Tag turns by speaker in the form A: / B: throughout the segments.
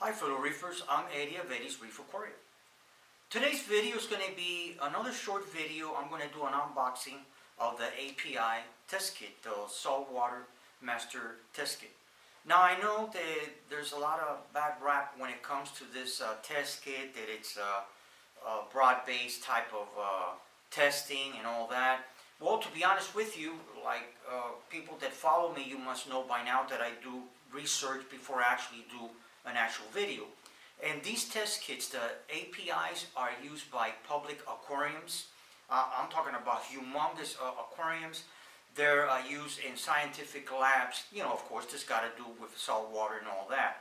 A: Hi fellow reefers, I'm Eddie of Eddie's Reef Aquaria. Today's video is going to be another short video. I'm going to do an unboxing of the API test kit, the Saltwater Master Test Kit. Now I know that there's a lot of bad rap when it comes to this test kit, that it's a broad-based type of testing and all that. Well, to be honest with you, like people that follow me, you must know by now that I do research before I actually do an actual video. And these test kits, the APIs, are used by public aquariums. I'm talking about humongous aquariums. They're used in scientific labs. You know, of course, this got to do with salt water and all that.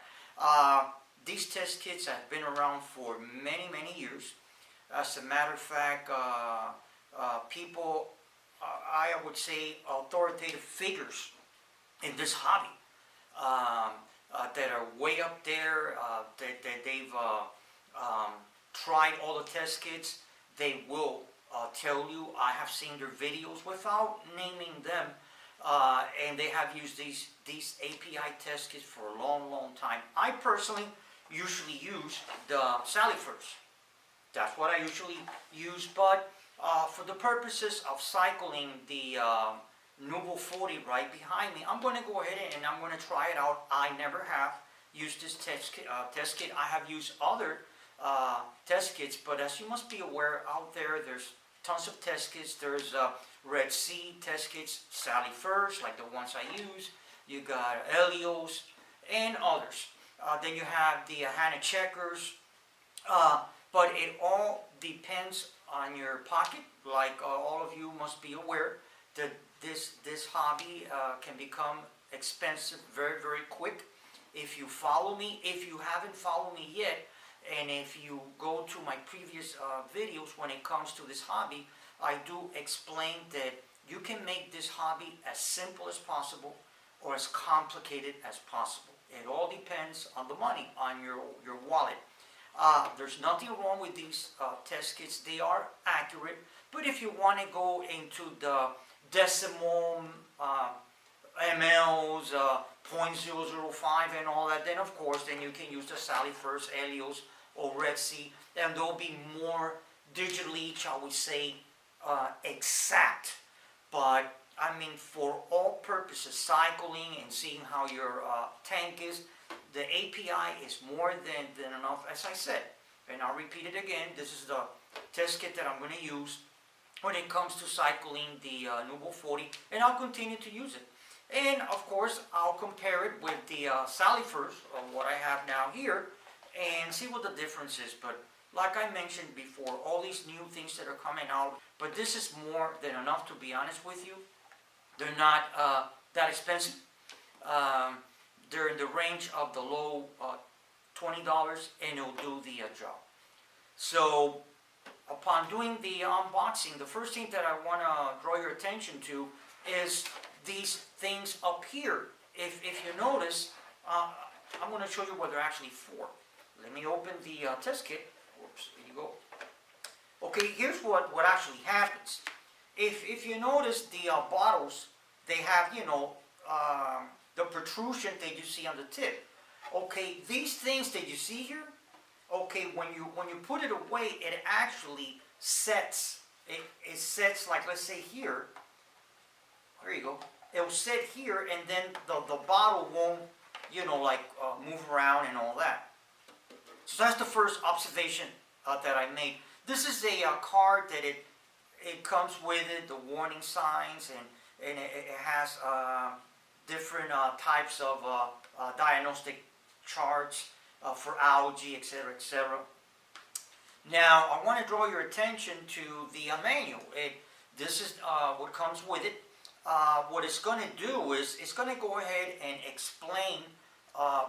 A: These test kits have been around for many, many years. As a matter of fact, people, I would say authoritative figures in this hobby, that are way up there, that they've tried all the test kits, they will tell you. I have seen their videos without naming them, and they have used these API test kits for a long, long time. I personally usually use the Salifers. That's what I usually use, but for the purposes of cycling the Nuble 40 right behind me, I'm going to go ahead and I'm going to try it out. I never have used this test kit. I have used other test kits, but as you must be aware, out there, there's tons of test kits. There's Red Sea test kits, Salifers, like the ones I use. You got Helios and others. Then you have the Hannah Checkers, but it all depends on your pocket. Like all of you must be aware that this hobby can become expensive very, very quick. If you follow me, if you haven't followed me yet, and if you go to my previous videos when it comes to this hobby, I do explain that you can make this hobby as simple as possible or as complicated as possible. It all depends on the money, on your wallet. There's nothing wrong with these test kits. They are accurate, but if you want to go into the decimal mLs, 0.005 and all that, then of course then you can use the Salifers, Helios, or Red Sea, and they'll be more digitally, shall we say, exact. But I mean, for all purposes, cycling and seeing how your tank is, the API is more than enough. As I said, and I'll repeat it again, this is the test kit that I'm going to use when it comes to cycling the Nuble 40, and I'll continue to use it. And of course, I'll compare it with the Salifers, what I have now here, and see what the difference is. But like I mentioned before, all these new things that are coming out, but this is more than enough, to be honest with you. They're not that expensive. They're in the range of the low $20, and it'll do the job. So upon doing the unboxing, the first thing that I want to draw your attention to is these things up here. If you notice, I'm going to show you what they're actually for. Let me open the test kit. Whoops, there you go. Okay, here's what actually happens. If you notice, the bottles, they have, you know, the protrusion that you see on the tip. Okay, these things that you see here, okay, when you put it away, it actually sets. It sets, like, let's say here. There you go. It'll set here, and then the bottle won't, you know, like move around and all that. So that's the first observation that I made. This is a card that it comes with it, the warning signs, and it has different types of diagnostic charts for algae, etc., etc. Now, I want to draw your attention to the manual. This is what comes with it. What it's going to do is it's going to go ahead and explain,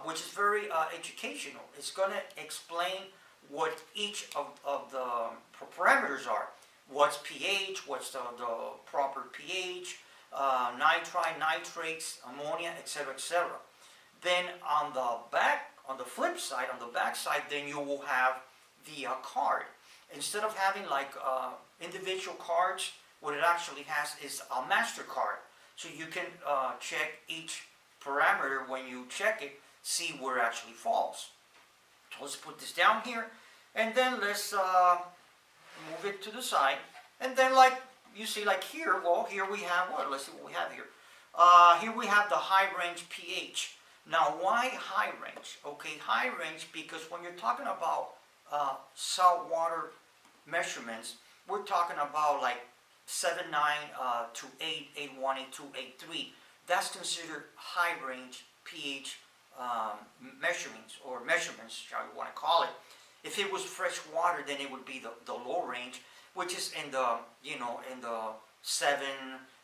A: which is very educational. It's going to explain what each of the parameters are. What's pH, what's the proper pH, nitrite, nitrates, ammonia, etc., etc. Then on the flip side, on the back side, then you will have the card. Instead of having like individual cards, what it actually has is a master card. So you can check each parameter when you check it, see where it actually falls. Let's put this down here, and then let's move it to the side. And then, like you see, like here, well, here we have what? Let's see what we have here. Here we have the high range pH. Now, why high range? Okay, high range because when you're talking about saltwater measurements, we're talking about like 7.9 to 8, 8.1, 8.2, 8.3. That's considered high range pH measurements, shall we want to call it. If it was fresh water, then it would be the low range, which is in the, you know, in the 7,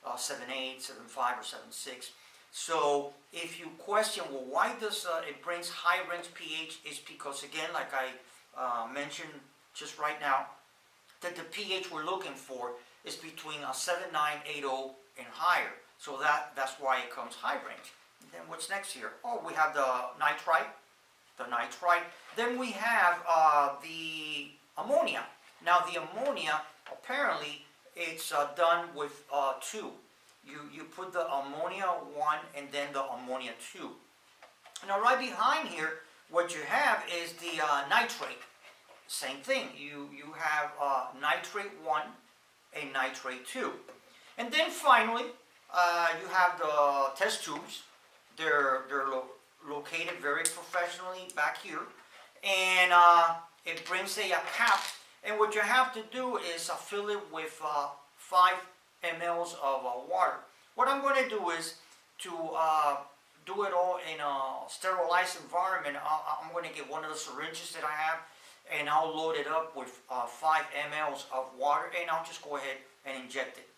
A: 7.8, 7.5, or 7.6. So if you question, well, why does it brings high range pH, is because, again, like I mentioned just right now, that the pH we're looking for is between 7.9, 8.0 and higher. So that's why it comes high range. And then what's next here? Oh, we have the nitrite. Then we have the ammonia. Now the ammonia, apparently, it's done with 2. You put the ammonia 1 and then the ammonia 2. Now right behind here, what you have is the nitrate. Same thing. You have nitrate 1 and nitrate 2. And then finally, you have the test tubes. They're located very professionally back here. And it brings a cap. And what you have to do is fill it with 5 mLs of water. What I'm going to do is to do it all in a sterilized environment. I'm going to get one of the syringes that I have, and I'll load it up with 5 mLs of water, and I'll just go ahead and inject it.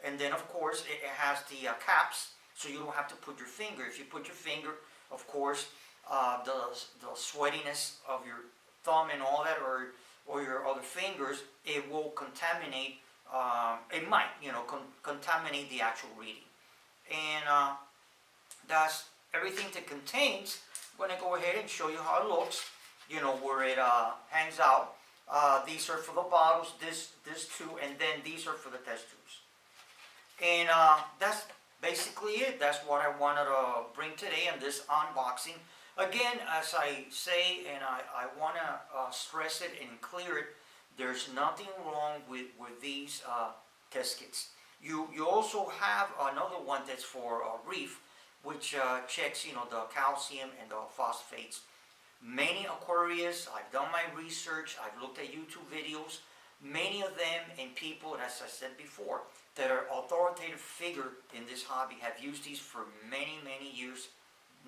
A: And then, of course, it has the caps, so you don't have to put your finger. If you put your finger, of course, the sweatiness of your thumb and all that, or your other fingers, it will contaminate. It might, contaminate the actual reading. And that's everything it contains. I'm going to go ahead and show you how it looks. Where it hangs out. These are for the bottles, this too, and then these are for the test tubes. And that's basically it. That's what I wanted to bring today in this unboxing. Again, as I say, and I want to stress it and clear it, there's nothing wrong with these test kits. You also have another one that's for Reef, which checks, the calcium and the phosphates. Many Aquarias, I've done my research, I've looked at YouTube videos, many of them and people, as I said before, that are authoritative figure in this hobby have used these for many, many years,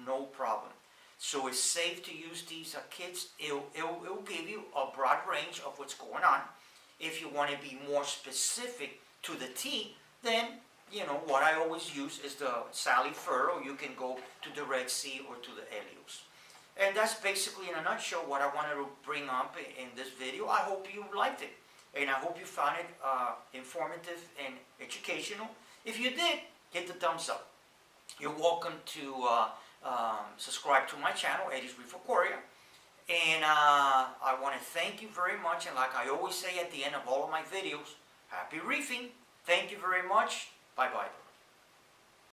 A: no problem. So it's safe to use these kits. It'll give you a broad range of what's going on. If you want to be more specific to the T, then, what I always use is the Sally Fur, or you can go to the Red Sea or to the Helios. And that's basically, in a nutshell, what I wanted to bring up in this video. I hope you liked it, and I hope you found it informative and educational. If you did, hit the thumbs up. You're welcome to subscribe to my channel, Eddie's Reef Aquaria. And I want to thank you very much. And like I always say at the end of all of my videos, happy reefing. Thank you very much. Bye-bye.